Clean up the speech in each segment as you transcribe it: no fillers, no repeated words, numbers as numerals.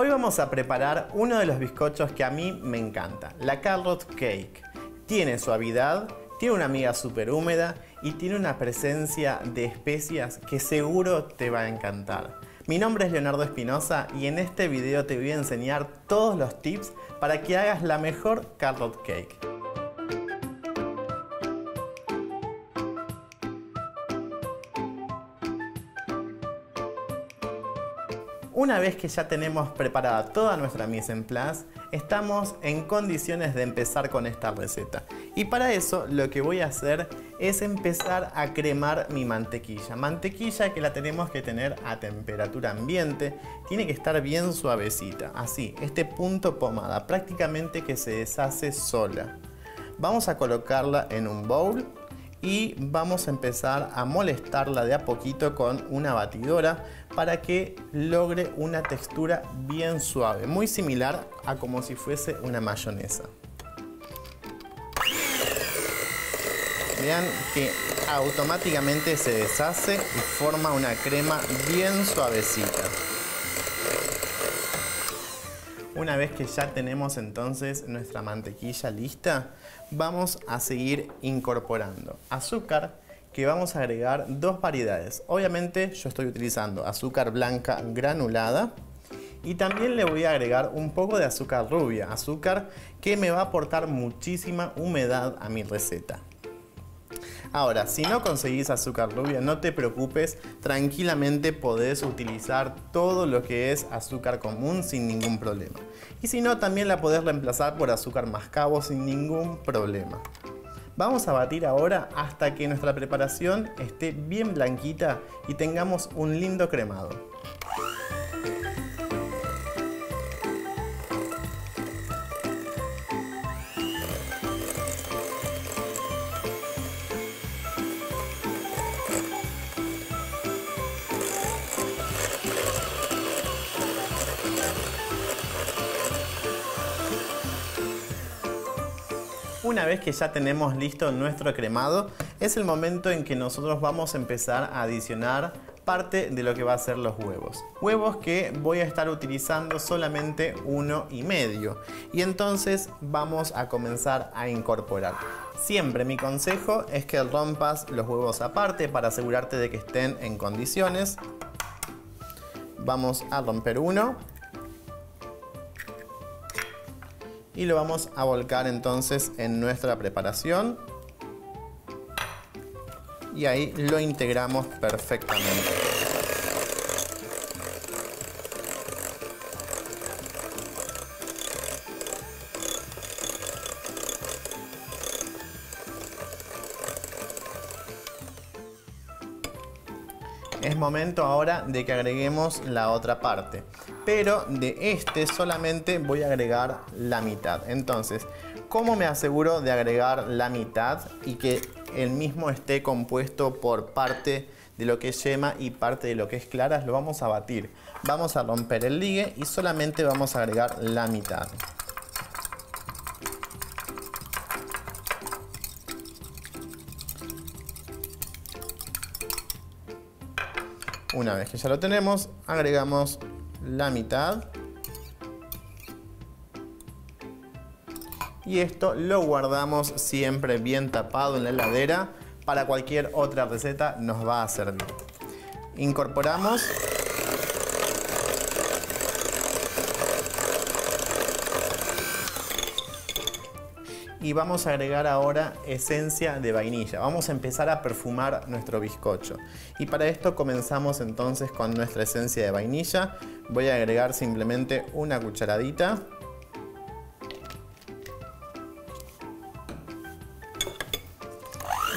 Hoy vamos a preparar uno de los bizcochos que a mí me encanta, la carrot cake. Tiene suavidad, tiene una miga súper húmeda y tiene una presencia de especias que seguro te va a encantar. Mi nombre es Leonardo Espinosa y en este video te voy a enseñar todos los tips para que hagas la mejor carrot cake. Una vez que ya tenemos preparada toda nuestra mise en place, estamos en condiciones de empezar con esta receta. Y para eso lo que voy a hacer es empezar a cremar mi mantequilla. Mantequilla que la tenemos que tener a temperatura ambiente, tiene que estar bien suavecita, así, este punto pomada, prácticamente que se deshace sola. Vamos a colocarla en un bowl y vamos a empezar a molestarla de a poquito con una batidora para que logre una textura bien suave, muy similar a como si fuese una mayonesa. Vean que automáticamente se deshace y forma una crema bien suavecita. Una vez que ya tenemos entonces nuestra mantequilla lista, vamos a seguir incorporando azúcar, que vamos a agregar dos variedades. Obviamente yo estoy utilizando azúcar blanca granulada y también le voy a agregar un poco de azúcar rubia, azúcar que me va a aportar muchísima humedad a mi receta. Ahora, si no conseguís azúcar rubia, no te preocupes, tranquilamente podés utilizar todo lo que es azúcar común sin ningún problema. Y si no, también la podés reemplazar por azúcar mascabo sin ningún problema. Vamos a batir ahora hasta que nuestra preparación esté bien blanquita y tengamos un lindo cremado. Una vez que ya tenemos listo nuestro cremado, es el momento en que nosotros vamos a empezar a adicionar parte de lo que va a ser los huevos. Huevos que voy a estar utilizando solamente 1,5. Y entonces vamos a comenzar a incorporar. Siempre mi consejo es que rompas los huevos aparte para asegurarte de que estén en condiciones. Vamos a romper uno. Y lo vamos a volcar entonces en nuestra preparación. Y ahí lo integramos perfectamente. Es momento ahora de que agreguemos la otra parte, pero de este solamente voy a agregar la mitad. Entonces, ¿cómo me aseguro de agregar la mitad y que el mismo esté compuesto por parte de lo que es yema y parte de lo que es clara? Lo vamos a batir. Vamos a romper el ligue y solamente vamos a agregar la mitad. Una vez que ya lo tenemos, agregamos la mitad. Y esto lo guardamos siempre bien tapado en la heladera. Para cualquier otra receta nos va a servir. Incorporamos. Y vamos a agregar ahora esencia de vainilla. Vamos a empezar a perfumar nuestro bizcocho. Y para esto comenzamos entonces con nuestra esencia de vainilla. Voy a agregar simplemente una cucharadita.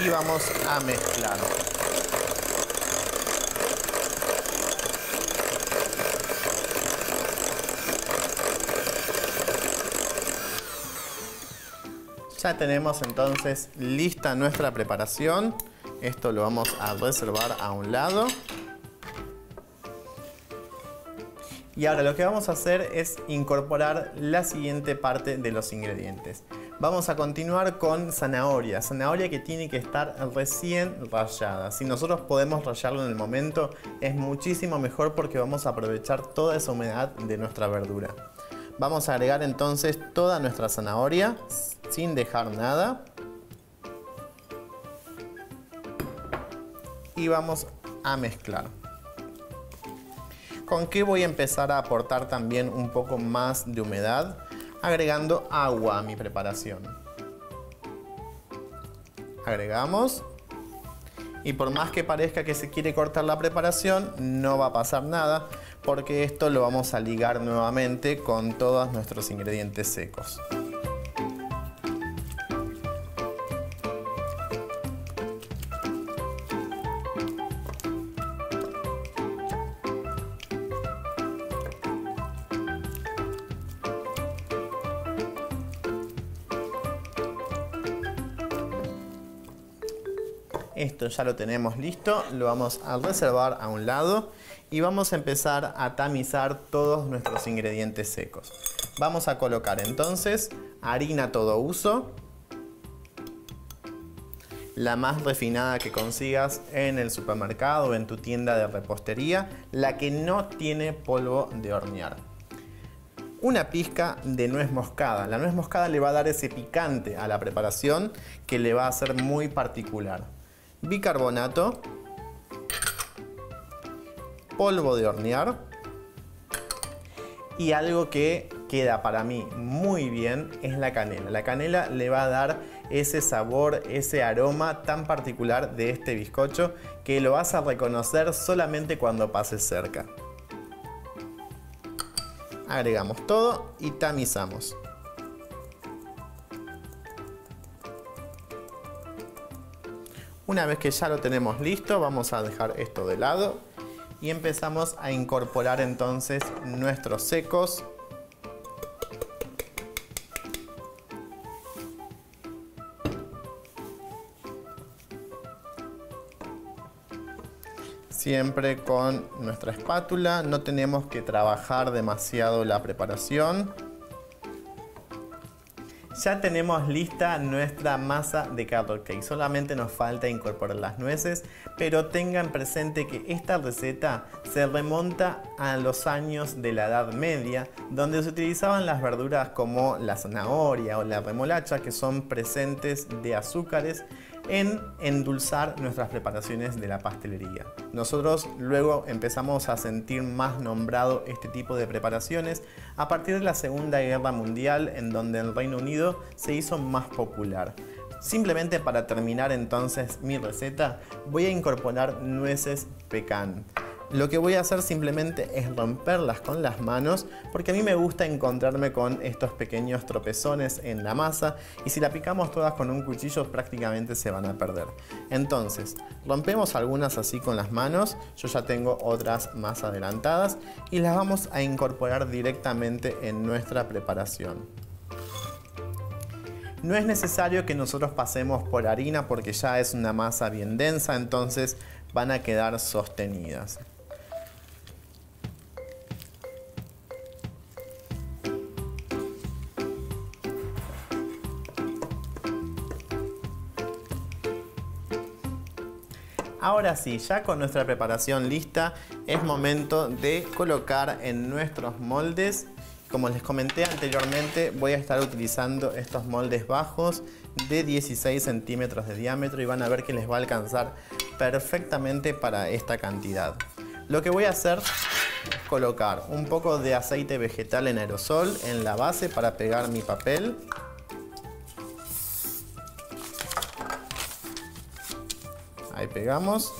Y vamos a mezclar. Ya tenemos entonces lista nuestra preparación. Esto lo vamos a reservar a un lado. Y ahora lo que vamos a hacer es incorporar la siguiente parte de los ingredientes. Vamos a continuar con zanahoria. Zanahoria que tiene que estar recién rallada. Si nosotros podemos rallarlo en el momento, es muchísimo mejor porque vamos a aprovechar toda esa humedad de nuestra verdura. Vamos a agregar entonces toda nuestra zanahoria sin dejar nada. Y vamos a mezclar. ¿Con qué voy a empezar a aportar también un poco más de humedad? Agregando agua a mi preparación. Agregamos. Y por más que parezca que se quiere cortar la preparación, no va a pasar nada, porque esto lo vamos a ligar nuevamente con todos nuestros ingredientes secos. Esto ya lo tenemos listo, lo vamos a reservar a un lado y vamos a empezar a tamizar todos nuestros ingredientes secos. Vamos a colocar entonces harina todo uso, la más refinada que consigas en el supermercado o en tu tienda de repostería, la que no tiene polvo de hornear. Una pizca de nuez moscada. La nuez moscada le va a dar ese picante a la preparación que le va a hacer muy particular. Bicarbonato, polvo de hornear y algo que queda para mí muy bien es la canela. La canela le va a dar ese sabor, ese aroma tan particular de este bizcocho que lo vas a reconocer solamente cuando pases cerca. Agregamos todo y tamizamos. Una vez que ya lo tenemos listo, vamos a dejar esto de lado y empezamos a incorporar entonces nuestros secos. Siempre con nuestra espátula, no tenemos que trabajar demasiado la preparación. Ya tenemos lista nuestra masa de carrot cake, solamente nos falta incorporar las nueces, pero tengan presente que esta receta se remonta a los años de la Edad Media, donde se utilizaban las verduras como la zanahoria o la remolacha, que son presentes de azúcares, en endulzar nuestras preparaciones de la pastelería. Nosotros luego empezamos a sentir más nombrado este tipo de preparaciones a partir de la Segunda Guerra Mundial, en donde el Reino Unido se hizo más popular. Simplemente para terminar entonces mi receta, voy a incorporar nueces pecan. Lo que voy a hacer simplemente es romperlas con las manos, porque a mí me gusta encontrarme con estos pequeños tropezones en la masa y si la picamos todas con un cuchillo prácticamente se van a perder. Entonces, rompemos algunas así con las manos, yo ya tengo otras más adelantadas y las vamos a incorporar directamente en nuestra preparación. No es necesario que nosotros pasemos por harina porque ya es una masa bien densa, entonces van a quedar sostenidas. Ahora sí, ya con nuestra preparación lista, es momento de colocar en nuestros moldes. Como les comenté anteriormente, voy a estar utilizando estos moldes bajos de 16 centímetros de diámetro y van a ver que les va a alcanzar perfectamente para esta cantidad. Lo que voy a hacer es colocar un poco de aceite vegetal en aerosol en la base para pegar mi papel. Ahí pegamos.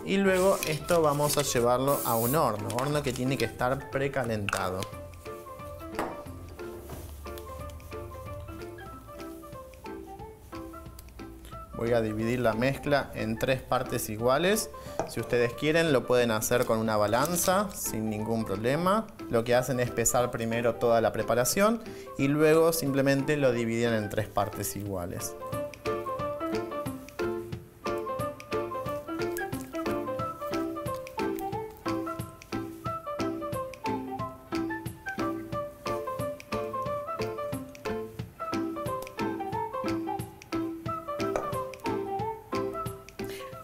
Y luego esto vamos a llevarlo a un horno que tiene que estar precalentado. Voy a dividir la mezcla en 3 partes iguales. Si ustedes quieren lo pueden hacer con una balanza sin ningún problema. Lo que hacen es pesar primero toda la preparación y luego simplemente lo dividen en 3 partes iguales.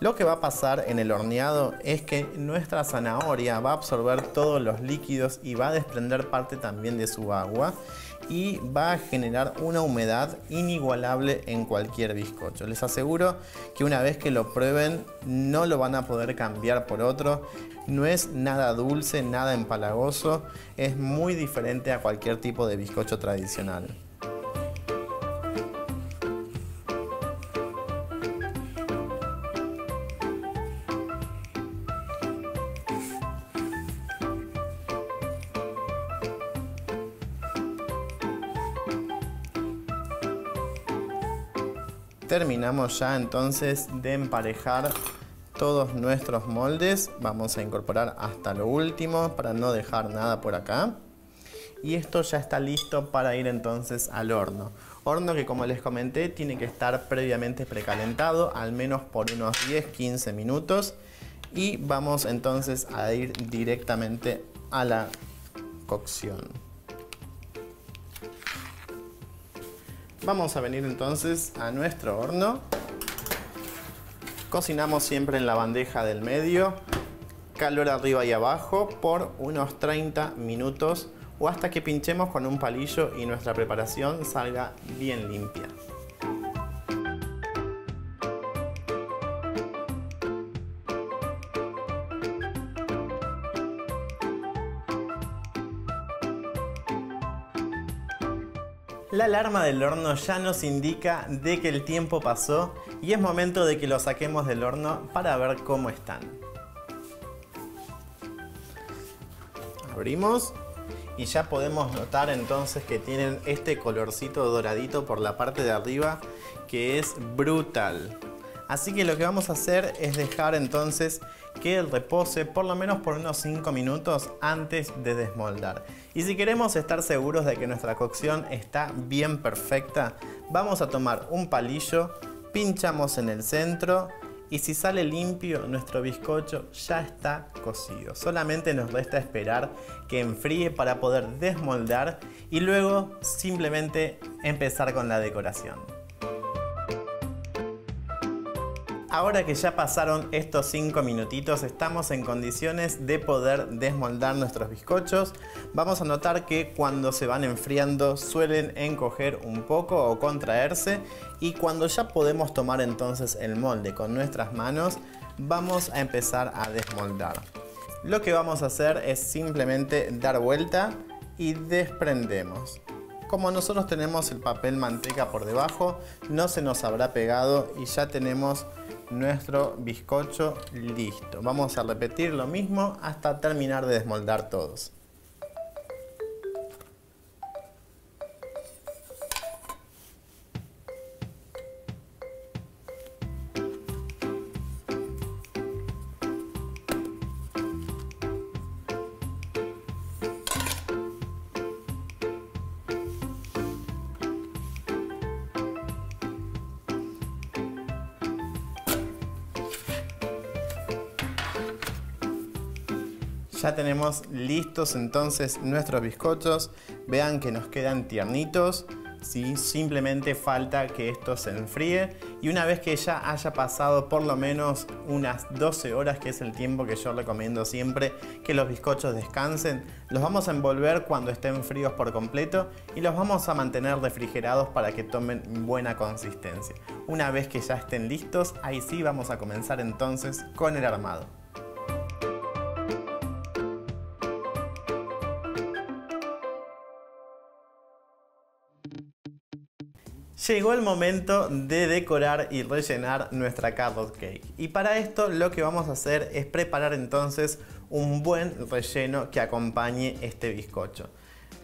Lo que va a pasar en el horneado es que nuestra zanahoria va a absorber todos los líquidos y va a desprender parte también de su agua y va a generar una humedad inigualable en cualquier bizcocho. Les aseguro que una vez que lo prueben no lo van a poder cambiar por otro. No es nada dulce, nada empalagoso, es muy diferente a cualquier tipo de bizcocho tradicional. Terminamos ya entonces de emparejar todos nuestros moldes. Vamos a incorporar hasta lo último para no dejar nada por acá. Y esto ya está listo para ir entonces al horno. Horno que, como les comenté, tiene que estar previamente precalentado, al menos por unos 10-15 minutos. Y vamos entonces a ir directamente a la cocción. Vamos a venir entonces a nuestro horno. Cocinamos siempre en la bandeja del medio, calor arriba y abajo por unos 30 minutos o hasta que pinchemos con un palillo y nuestra preparación salga bien limpia. La alarma del horno ya nos indica de que el tiempo pasó y es momento de que lo saquemos del horno para ver cómo están. Abrimos y ya podemos notar entonces que tienen este colorcito doradito por la parte de arriba que es brutal. Así que lo que vamos a hacer es dejar entonces que repose por lo menos por unos 5 minutos antes de desmoldar. Y si queremos estar seguros de que nuestra cocción está bien perfecta, vamos a tomar un palillo, pinchamos en el centro y si sale limpio, nuestro bizcocho ya está cocido. Solamente nos resta esperar que enfríe para poder desmoldar y luego simplemente empezar con la decoración. Ahora que ya pasaron estos 5 minutitos, estamos en condiciones de poder desmoldar nuestros bizcochos. Vamos a notar que cuando se van enfriando suelen encoger un poco o contraerse, y cuando ya podemos tomar entonces el molde con nuestras manos, vamos a empezar a desmoldar. Lo que vamos a hacer es simplemente dar vuelta y desprendemos. Como nosotros tenemos el papel manteca por debajo, no se nos habrá pegado y ya tenemos nuestro bizcocho listo. Vamos a repetir lo mismo hasta terminar de desmoldar todos. Ya tenemos listos entonces nuestros bizcochos. Vean que nos quedan tiernitos, ¿sí? Simplemente falta que esto se enfríe. Y una vez que ya haya pasado por lo menos unas 12 horas, que es el tiempo que yo recomiendo siempre que los bizcochos descansen, los vamos a envolver cuando estén fríos por completo y los vamos a mantener refrigerados para que tomen buena consistencia. Una vez que ya estén listos, ahí sí vamos a comenzar entonces con el armado. Llegó el momento de decorar y rellenar nuestra carrot cake. Y para esto lo que vamos a hacer es preparar entonces un buen relleno que acompañe este bizcocho.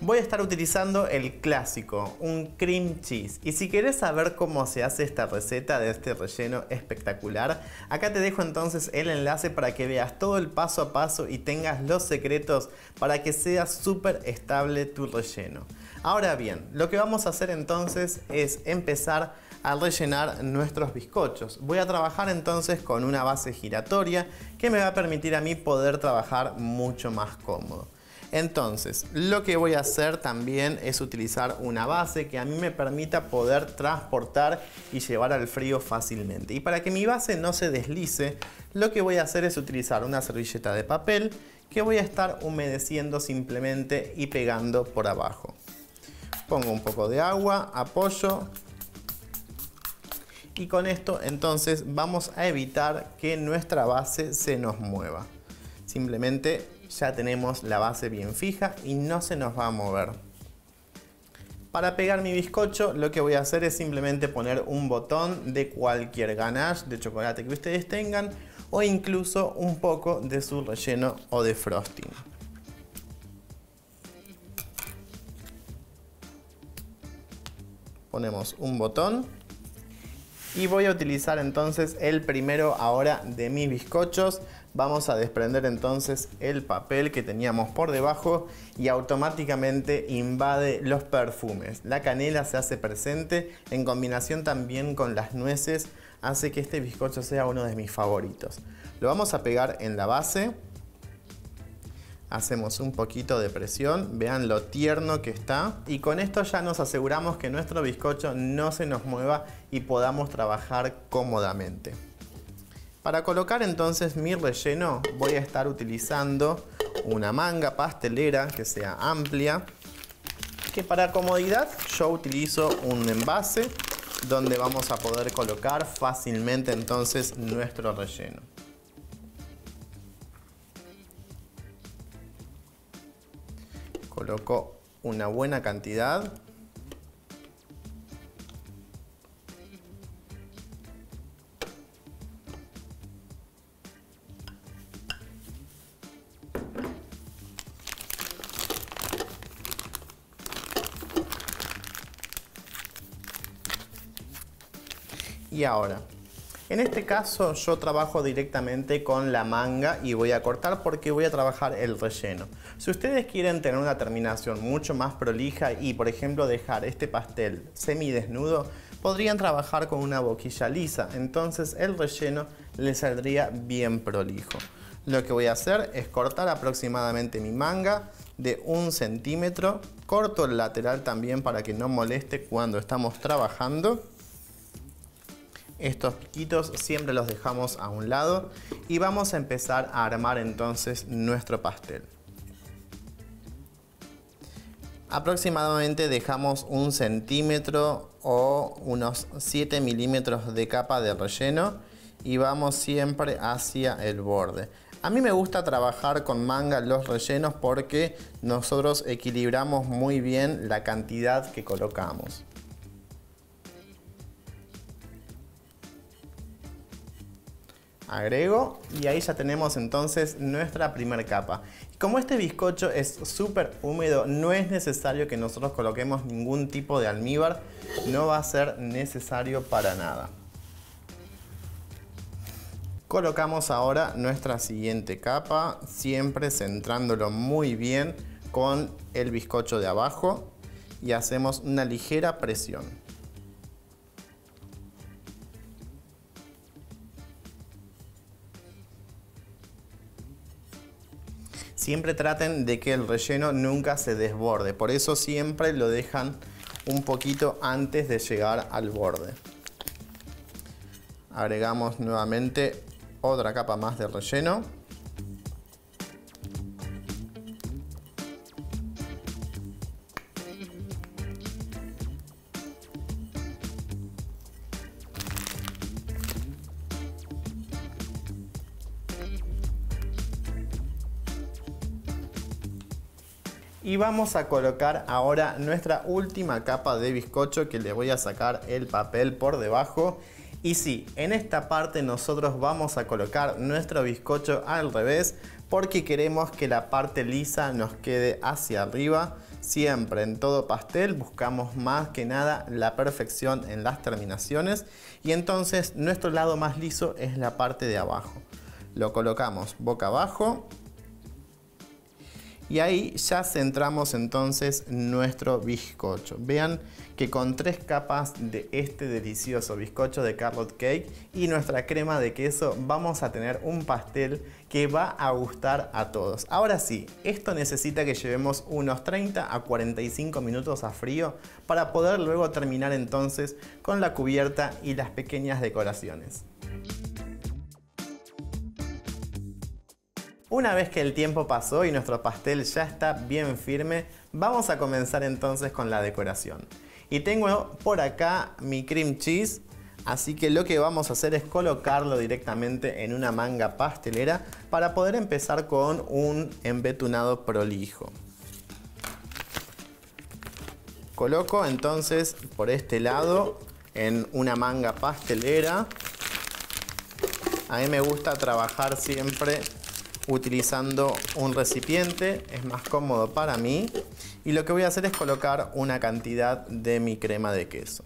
Voy a estar utilizando el clásico, un cream cheese. Y si querés saber cómo se hace esta receta de este relleno espectacular, acá te dejo entonces el enlace para que veas todo el paso a paso y tengas los secretos para que sea súper estable tu relleno. Ahora bien, lo que vamos a hacer entonces es empezar a rellenar nuestros bizcochos. Voy a trabajar entonces con una base giratoria que me va a permitir a mí poder trabajar mucho más cómodo. Entonces, lo que voy a hacer también es utilizar una base que a mí me permita poder transportar y llevar al frío fácilmente. Y para que mi base no se deslice, lo que voy a hacer es utilizar una servilleta de papel que voy a estar humedeciendo simplemente y pegando por abajo. Pongo un poco de agua, apoyo. Y con esto entonces vamos a evitar que nuestra base se nos mueva. Simplemente ya tenemos la base bien fija y no se nos va a mover. Para pegar mi bizcocho lo que voy a hacer es simplemente poner un botón de cualquier ganache de chocolate que ustedes tengan o incluso un poco de su relleno o de frosting. Ponemos un botón y voy a utilizar entonces el primero ahora de mis bizcochos. Vamos a desprender entonces el papel que teníamos por debajo y automáticamente invade los perfumes. La canela se hace presente en combinación también con las nueces, hace que este bizcocho sea uno de mis favoritos. Lo vamos a pegar en la base. Hacemos un poquito de presión, vean lo tierno que está y con esto ya nos aseguramos que nuestro bizcocho no se nos mueva y podamos trabajar cómodamente. Para colocar entonces mi relleno voy a estar utilizando una manga pastelera que sea amplia, que para comodidad yo utilizo un envase donde vamos a poder colocar fácilmente entonces nuestro relleno. Coloco una buena cantidad. Y ahora, en este caso yo trabajo directamente con la manga y voy a cortar porque voy a trabajar el relleno. Si ustedes quieren tener una terminación mucho más prolija y por ejemplo dejar este pastel semidesnudo, podrían trabajar con una boquilla lisa, entonces el relleno les saldría bien prolijo. Lo que voy a hacer es cortar aproximadamente mi manga de 1 centímetro, corto el lateral también para que no moleste cuando estamos trabajando. Estos piquitos siempre los dejamos a un lado y vamos a empezar a armar entonces nuestro pastel. Aproximadamente dejamos 1 centímetro o unos 7 milímetros de capa de relleno y vamos siempre hacia el borde. A mí me gusta trabajar con manga los rellenos porque nosotros equilibramos muy bien la cantidad que colocamos. Agrego y ahí ya tenemos entonces nuestra primera capa. Como este bizcocho es súper húmedo, no es necesario que nosotros coloquemos ningún tipo de almíbar, no va a ser necesario para nada. Colocamos ahora nuestra siguiente capa, siempre centrándolo muy bien con el bizcocho de abajo y hacemos una ligera presión. Siempre traten de que el relleno nunca se desborde, por eso siempre lo dejan un poquito antes de llegar al borde. Agregamos nuevamente otra capa más de relleno. Y vamos a colocar ahora nuestra última capa de bizcocho que le voy a sacar el papel por debajo. Y sí, en esta parte nosotros vamos a colocar nuestro bizcocho al revés porque queremos que la parte lisa nos quede hacia arriba. Siempre en todo pastel buscamos más que nada la perfección en las terminaciones y entonces nuestro lado más liso es la parte de abajo. Lo colocamos boca abajo. Y ahí ya centramos entonces nuestro bizcocho. Vean que con 3 capas de este delicioso bizcocho de carrot cake y nuestra crema de queso vamos a tener un pastel que va a gustar a todos. Ahora sí, esto necesita que llevemos unos 30 a 45 minutos a frío para poder luego terminar entonces con la cubierta y las pequeñas decoraciones. Una vez que el tiempo pasó y nuestro pastel ya está bien firme, vamos a comenzar entonces con la decoración. Y tengo por acá mi cream cheese, así que lo que vamos a hacer es colocarlo directamente en una manga pastelera para poder empezar con un embetunado prolijo. Coloco entonces por este lado en una manga pastelera. A mí me gusta trabajar siempre utilizando un recipiente, es más cómodo para mí. Y lo que voy a hacer es colocar una cantidad de mi crema de queso.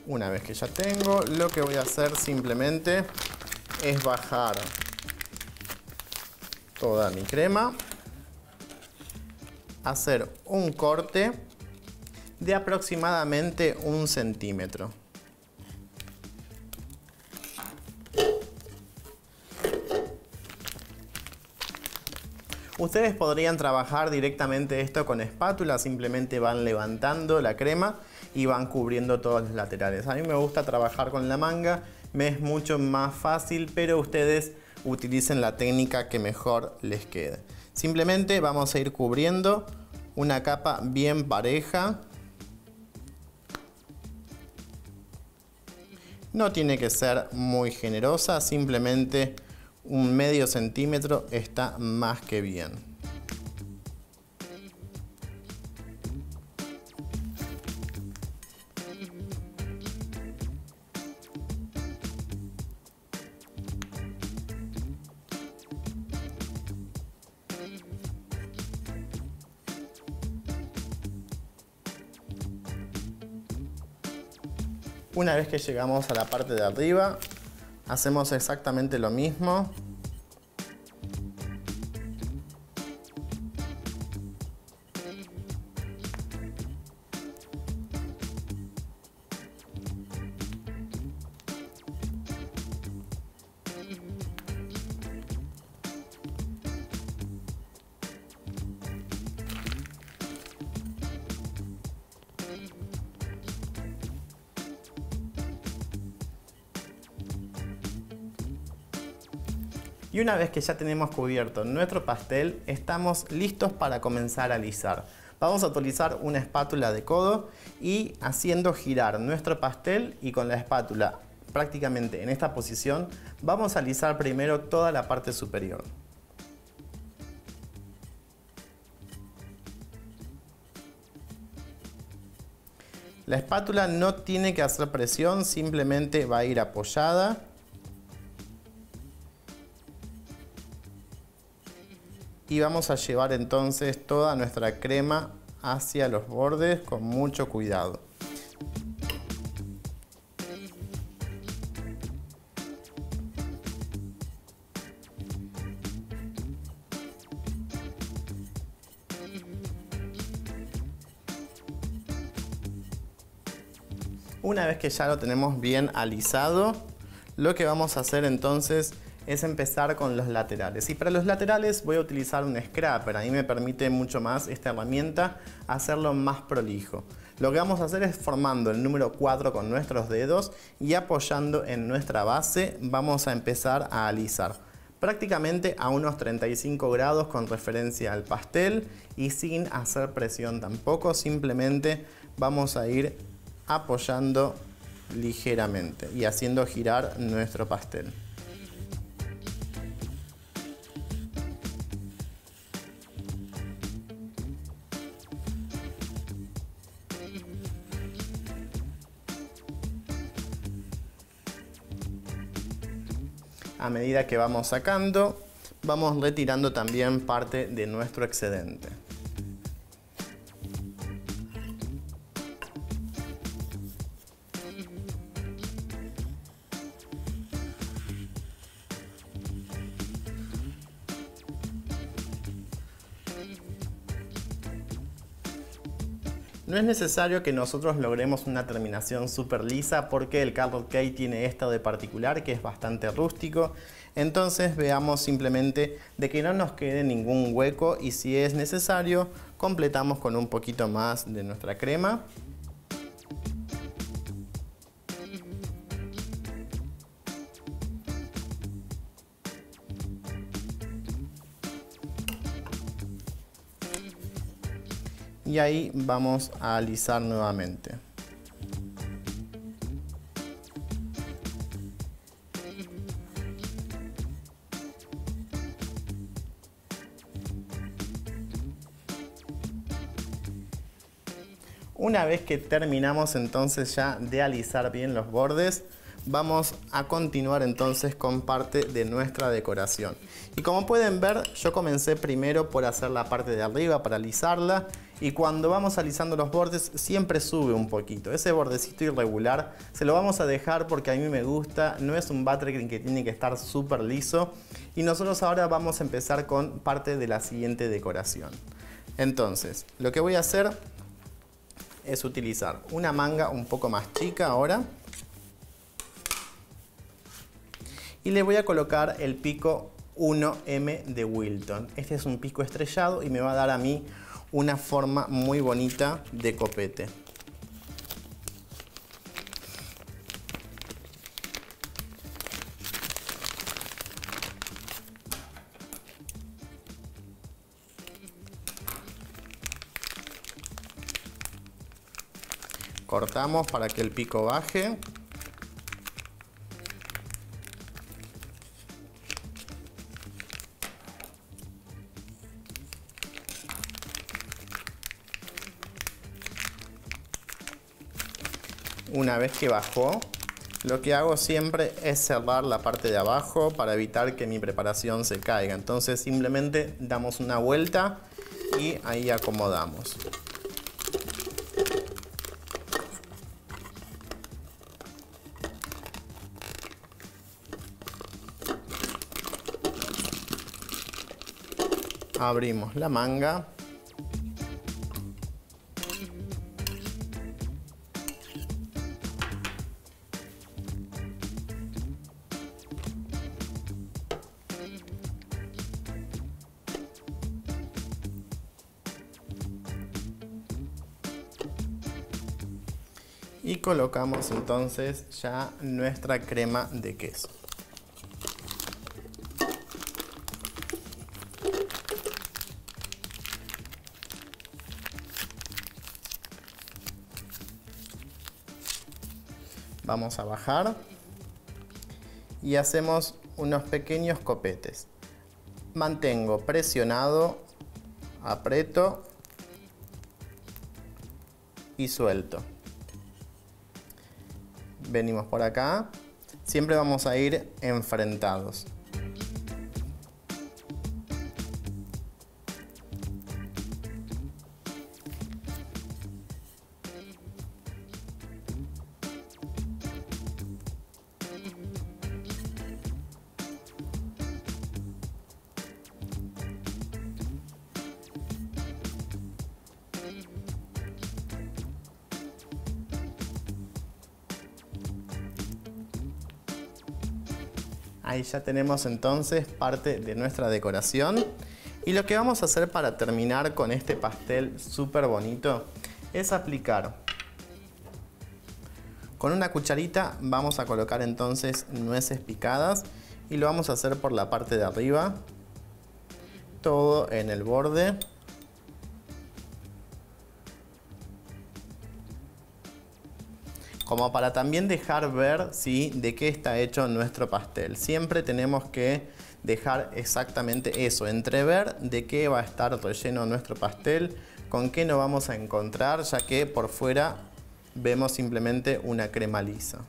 Una vez que ya tengo, lo que voy a hacer simplemente es bajar toda mi crema, hacer un corte de aproximadamente 1 centímetro. Ustedes podrían trabajar directamente esto con espátula, simplemente van levantando la crema y van cubriendo todos los laterales. A mí me gusta trabajar con la manga, me es mucho más fácil, pero ustedes utilicen la técnica que mejor les quede. Simplemente vamos a ir cubriendo una capa bien pareja. No tiene que ser muy generosa, simplemente un medio centímetro está más que bien. Una vez que llegamos a la parte de arriba, hacemos exactamente lo mismo. Y una vez que ya tenemos cubierto nuestro pastel, estamos listos para comenzar a alisar. Vamos a utilizar una espátula de codo y haciendo girar nuestro pastel y con la espátula prácticamente en esta posición, vamos a alisar primero toda la parte superior. La espátula no tiene que hacer presión, simplemente va a ir apoyada. Y vamos a llevar entonces toda nuestra crema hacia los bordes con mucho cuidado. Una vez que ya lo tenemos bien alisado, lo que vamos a hacer entonces es empezar con los laterales. Y para los laterales voy a utilizar un scraper. A mí me permite mucho más esta herramienta hacerlo más prolijo. Lo que vamos a hacer es formando el número 4 con nuestros dedos y apoyando en nuestra base vamos a empezar a alisar. Prácticamente a unos 35 grados con referencia al pastel y sin hacer presión tampoco. Simplemente vamos a ir apoyando ligeramente y haciendo girar nuestro pastel. A medida que vamos sacando, vamos retirando también parte de nuestro excedente. No es necesario que nosotros logremos una terminación súper lisa porque el carrot cake tiene esto de particular que es bastante rústico. Entonces veamos simplemente de que no nos quede ningún hueco y si es necesario completamos con un poquito más de nuestra crema. Y ahí vamos a alisar nuevamente. Una vez que terminamos entonces ya de alisar bien los bordes, vamos a continuar entonces con parte de nuestra decoración. Y como pueden ver, yo comencé primero por hacer la parte de arriba para alisarla. Y cuando vamos alisando los bordes siempre sube un poquito. Ese bordecito irregular se lo vamos a dejar porque a mí me gusta. No es un buttercream que tiene que estar súper liso. Y nosotros ahora vamos a empezar con parte de la siguiente decoración. Entonces, lo que voy a hacer es utilizar una manga un poco más chica ahora. Y le voy a colocar el pico 1M de Wilton. Este es un pico estrellado y me va a dar a mí una forma muy bonita de copete. Cortamos para que el pico baje. Una vez que bajó, lo que hago siempre es cerrar la parte de abajo para evitar que mi preparación se caiga. Entonces simplemente damos una vuelta y ahí acomodamos. Abrimos la manga. Y colocamos entonces ya nuestra crema de queso. Vamos a bajar y hacemos unos pequeños copetes. Mantengo presionado, aprieto y suelto. Venimos por acá. Siempre vamos a ir enfrentados. Ahí ya tenemos entonces parte de nuestra decoración. Y lo que vamos a hacer para terminar con este pastel súper bonito es aplicar. Con una cucharita vamos a colocar entonces nueces picadas y lo vamos a hacer por la parte de arriba, todo en el borde. Como para también dejar ver, ¿sí?, de qué está hecho nuestro pastel. Siempre tenemos que dejar exactamente eso, entrever de qué va a estar relleno nuestro pastel, con qué nos vamos a encontrar, ya que por fuera vemos simplemente una crema lisa.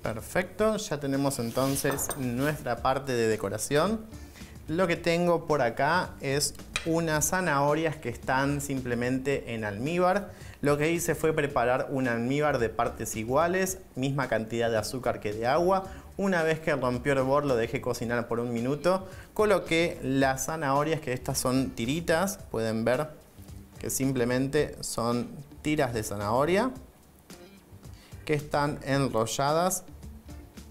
Perfecto, ya tenemos entonces nuestra parte de decoración. Lo que tengo por acá es unas zanahorias que están simplemente en almíbar. Lo que hice fue preparar un almíbar de partes iguales, misma cantidad de azúcar que de agua. Una vez que rompió el hervor lo dejé cocinar por un minuto. Coloqué las zanahorias, que estas son tiritas, pueden ver que simplemente son tiras de zanahoria que están enrolladas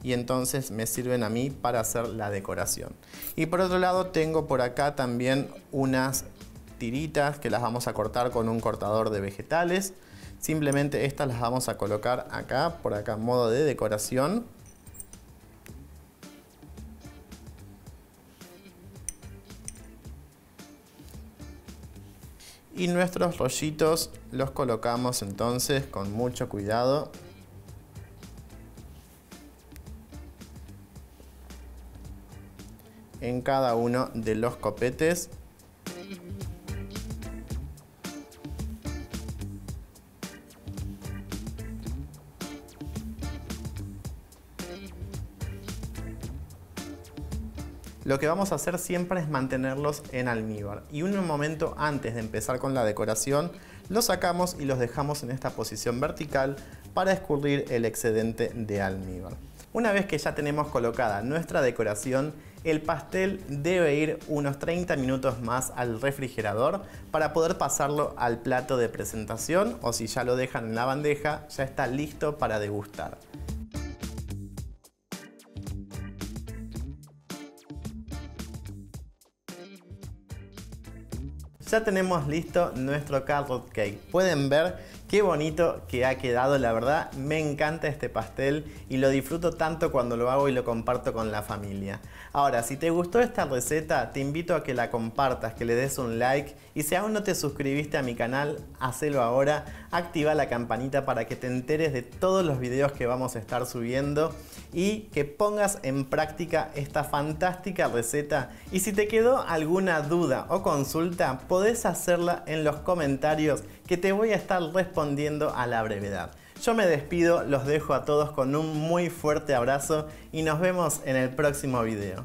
y entonces me sirven a mí para hacer la decoración. Y por otro lado tengo por acá también unas tiritas que las vamos a cortar con un cortador de vegetales. Simplemente estas las vamos a colocar acá, por acá, en modo de decoración. Y nuestros rollitos los colocamos entonces con mucho cuidado en cada uno de los copetes. Lo que vamos a hacer siempre es mantenerlos en almíbar y un momento antes de empezar con la decoración los sacamos y los dejamos en esta posición vertical para escurrir el excedente de almíbar. Una vez que ya tenemos colocada nuestra decoración, el pastel debe ir unos 30 minutos más al refrigerador para poder pasarlo al plato de presentación, o si ya lo dejan en la bandeja, ya está listo para degustar. Ya tenemos listo nuestro carrot cake. Pueden ver qué bonito que ha quedado, la verdad me encanta este pastel y lo disfruto tanto cuando lo hago y lo comparto con la familia. Ahora, si te gustó esta receta, te invito a que la compartas, que le des un like y si aún no te suscribiste a mi canal, hacelo ahora, activa la campanita para que te enteres de todos los videos que vamos a estar subiendo y que pongas en práctica esta fantástica receta. Y si te quedó alguna duda o consulta, podés hacerla en los comentarios que te voy a estar respondiendo a la brevedad. Yo me despido, los dejo a todos con un muy fuerte abrazo y nos vemos en el próximo video.